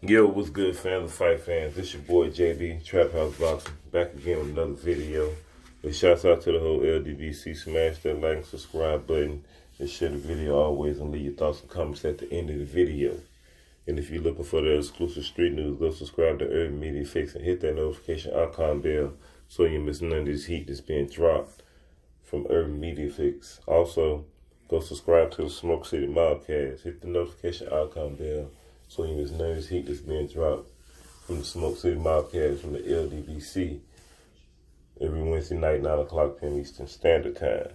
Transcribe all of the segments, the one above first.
Yo, what's good, fans of fight fans? This your boy JB, Trap House Boxing, back again with another video. And shouts out to the whole LDBC. Smash that like and subscribe button and share the video always, and leave your thoughts and comments at the end of the video. And if you're looking for the exclusive street news, go subscribe to Urban Media Fix and hit that notification icon bell so you miss none of this heat that's being dropped from Urban Media Fix. Also, go subscribe to the Smoke City Mobcast. Hit the notification icon bell so you miss none of this heat that's being dropped from the Smoke City Mobcast from the LDBC every Wednesday night, 9 o'clock p.m. Eastern Standard Time.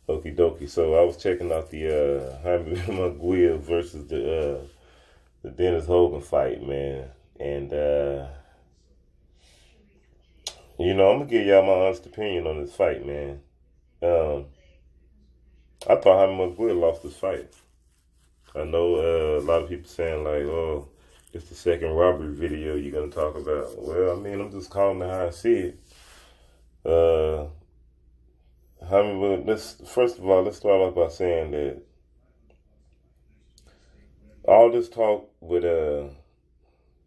Okie dokie. So I was checking out the Jaime Munguia versus the Denis Hogan fight, man. And, I'm going to give y'all my honest opinion on this fight, man. I thought Jaime Munguia lost this fight. I know a lot of people saying like, oh, it's the second robbery video you're going to talk about. Well, I mean, I'm just calling it how I see it. First of all, let's start off by saying that all this talk with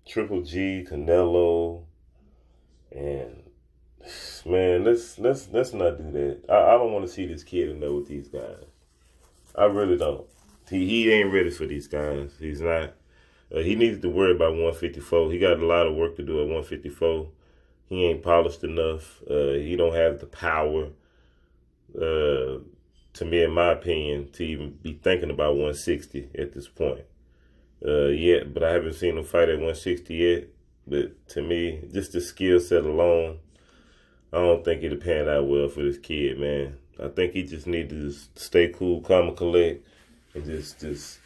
Triple G, Canelo, and man, let's not do that. I don't want to see this kid in there with these guys. I really don't. He ain't ready for these guys. He's not. He needs to worry about 154. He got a lot of work to do at 154. He ain't polished enough. He don't have the power, to me, in my opinion, to even be thinking about 160 at this point. Yet, but I haven't seen him fight at 160 yet. But to me, just the skill set alone, I don't think it'll pan out well for this kid, man. I think he just needs to just stay cool, calm, and collect, and just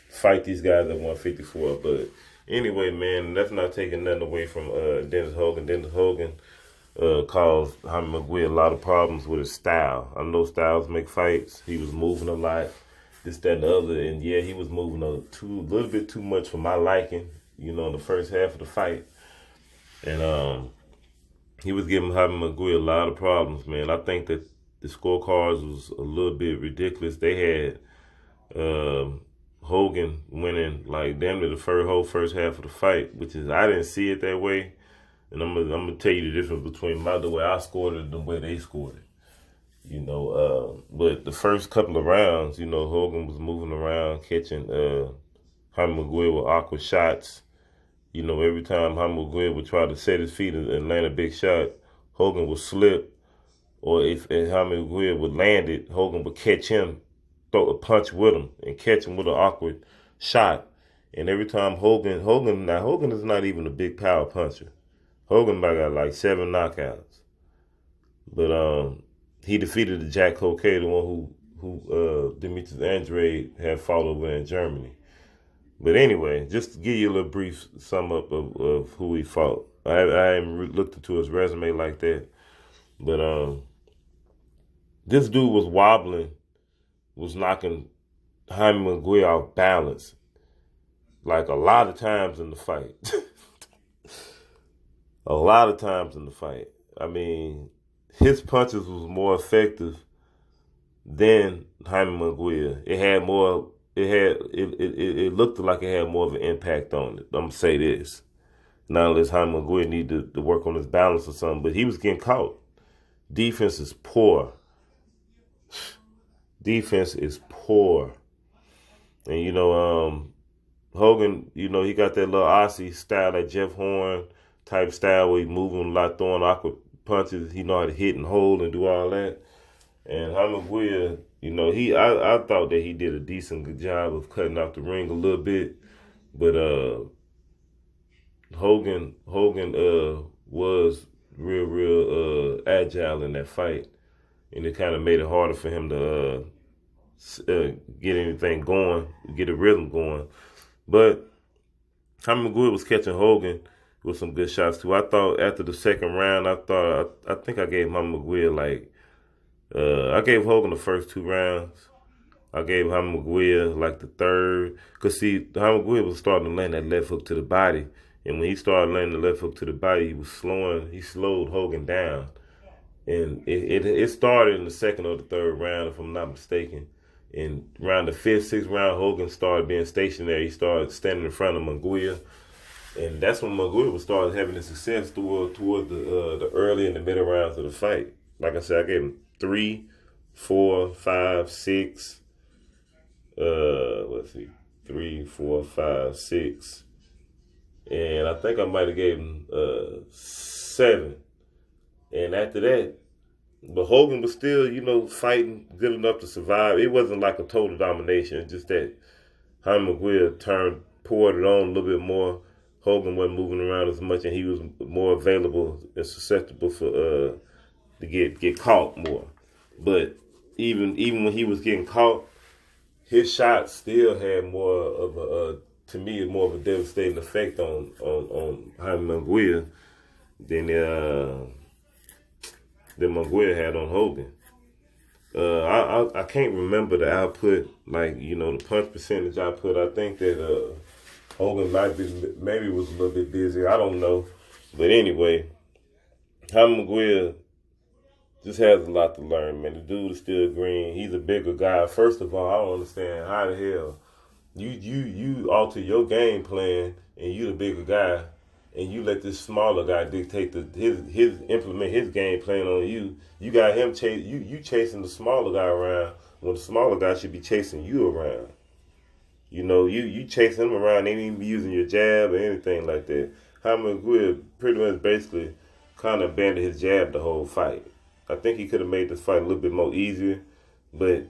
fight these guys at 154. But anyway, man, that's not taking nothing away from Denis Hogan. Denis Hogan caused Jaime Munguia a lot of problems with his style. I know styles make fights. He was moving a lot, this, that, and the other. And yeah, he was moving a little bit too much for my liking, in the first half of the fight. And he was giving Jaime Munguia a lot of problems, man. I think that the scorecards was a little bit ridiculous. They had Hogan winning like damn near the whole first half of the fight, which is, I didn't see it that way. And I'm gonna tell you the difference between the way I scored it and the way they scored it. But the first couple of rounds, Hogan was moving around, catching Jaime Munguia with awkward shots. Every time Jaime Munguia would try to set his feet and land a big shot, Hogan would slip. Or if Jaime Munguia would land it, Hogan would catch him, throw a punch with him, and catch him with an awkward shot. And every time Hogan is not even a big power puncher. Hogan got like 7 knockouts. But he defeated the Jack Coquet, the one who Demetrius Andrade had fought over in Germany. But anyway, just to give you a little brief sum up of who he fought. I haven't looked into his resume like that. But this dude was wobbling, was knocking Jaime Munguia off balance, like a lot of times in the fight. A lot of times in the fight. I mean, his punches was more effective than Jaime Munguia. It looked like it had more of an impact on it. I'm gonna say this. Not unless Jaime Munguia needed to work on his balance or something, but he was getting caught. Defense is poor. Defense is poor. And Hogan, he got that little Aussie style, that Jeff Horn type style where he's moving a lot, throwing awkward punches. He know how to hit and hold and do all that. And Jaime Munguia, I thought that he did a decent good job of cutting out the ring a little bit. But Hogan was real agile in that fight, and it kind of made it harder for him to get anything going, get a rhythm going. But Jaime Munguia was catching Hogan with some good shots too. I thought after the second round, I think I gave Jaime Munguia I gave Hogan the first 2 rounds. I gave Jaime Munguia like the third, cause see, Jaime Munguia was starting to land that left hook to the body. And when he started landing the left hook to the body, he slowed Hogan down. And it started in the second or the third round, if I'm not mistaken. And around the 5th, 6th round, Hogan started being stationary. He started standing in front of Munguia. And that's when Munguia was started having the success toward the early and the middle rounds of the fight. Like I said, I gave him 3, 4, 5, 6. Let's see, 3, 4, 5, 6. And I think I might have gave him 7. And after that, but Hogan was still, fighting good enough to survive. It wasn't like a total domination. It's just that Jaime Munguia poured it on a little bit more. Hogan wasn't moving around as much, and he was more available and susceptible for to get caught more. But even when he was getting caught, his shots still had more of to me, more of a devastating effect on Jaime Munguia than Munguia had on Hogan. I can't remember the output, the punch percentage output. I think that Hogan maybe was a little bit busy. I don't know. But anyway, Jaime Munguia just has a lot to learn, man. The dude is still green. He's a bigger guy. First of all, I don't understand how the hell you alter your game plan and you the bigger guy and you let this smaller guy dictate his implement his game plan on you. You got him you chasing the smaller guy around when the smaller guy should be chasing you around. You chasing him around, ain't even using your jab or anything like that. Jaime Munguia pretty much basically kind of abandoned his jab the whole fight. I think he could have made this fight a little bit more easier, but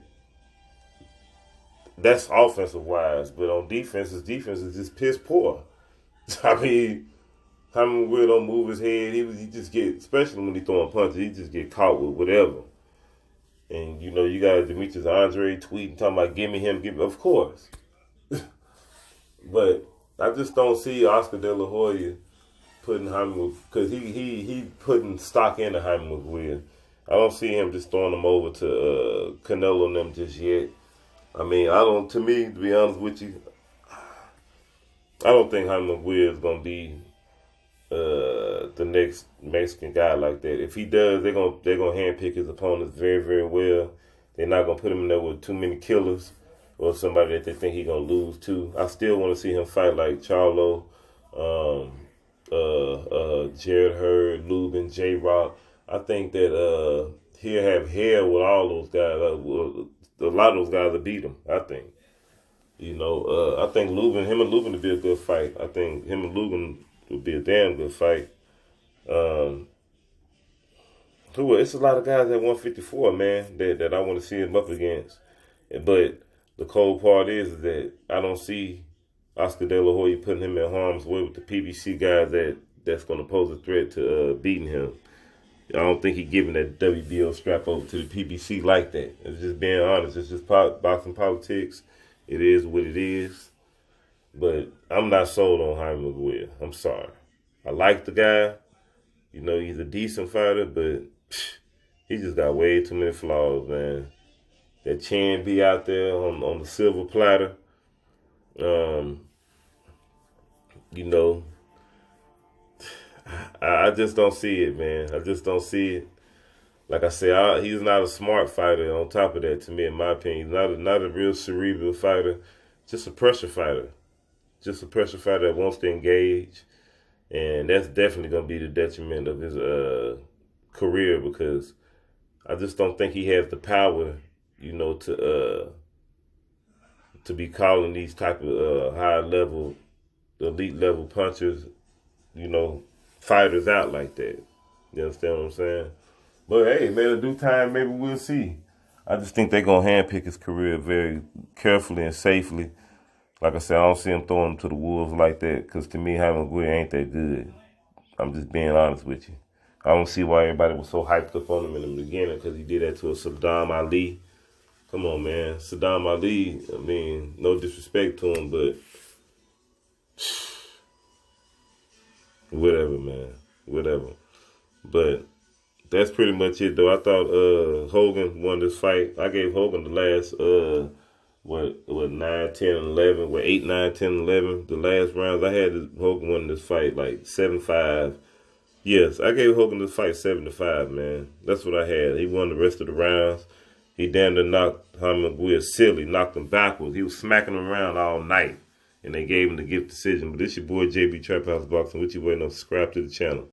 that's offensive wise. But on defense, his defense is just piss poor. I mean, Jaime Munguia don't move his head. He just get, especially when he throwing punches, he just get caught with whatever. And you got Demetrius Andre tweeting talking about give me him, of course. But I just don't see Oscar De La Hoya putting Jaime, because he putting stock into Jaime Munguia. I don't see him just throwing him over to Canelo and them just yet. I mean, to be honest with you, I don't think Jaime Munguia is going to be the next Mexican guy like that. If he does, they're gonna handpick his opponents very, very well. They're not going to put him in there with too many killers or somebody that they think he's going to lose to. I still want to see him fight like Charlo, Jared Hurd, Lubin, J-Rock. I think that he'll have hell with all those guys. A lot of those guys will beat him, I think. I think him and Lubin would be a good fight. I think him and Lubin would be a damn good fight. It's a lot of guys at 154, man, that I want to see him up against. But the cold part is that I don't see Oscar De La Hoya putting him in harm's way with the PBC guys that's going to pose a threat to beating him. I don't think he's giving that WBO strap over to the PBC like that. It's just being honest. It's just boxing politics. It is what it is. But I'm not sold on Jaime Munguia. I'm sorry. I like the guy. He's a decent fighter, but he just got way too many flaws, man. That chin be out there on the silver platter. I just don't see it, man. I just don't see it. Like I said, he's not a smart fighter. On top of that, to me, in my opinion, he's not a real cerebral fighter. Just a pressure fighter. Just a pressure fighter that wants to engage. And that's definitely going to be the detriment of his career, because I just don't think he has the power, to be calling these type of high level, elite level punchers, fighters out like that. You understand what I'm saying? But hey, man, in due time, maybe we'll see. I just think they're going to handpick his career very carefully and safely. Like I said, I don't see him throwing him to the wolves like that, because to me, Jaime Munguia ain't that good. I'm just being honest with you. I don't see why everybody was so hyped up on him in the beginning, because he did that to a Saddam Ali. Come on, man. Saddam Ali, I mean, no disrespect to him, but whatever, man. Whatever. But that's pretty much it, though. I thought Hogan won this fight. I gave Hogan the last, 9, 10, 11, 8, 9, 10, 11. The last rounds, I had Hogan win this fight like 7-5. Yes, I gave Hogan this fight 7-5, man. That's what I had. He won the rest of the rounds. He damn near knocked Jaime Munguia silly, knocked him backwards. He was smacking him around all night. And they gave him the gift decision. But this your boy JB Trap House Boxing. What you waiting on? Subscribe to the channel.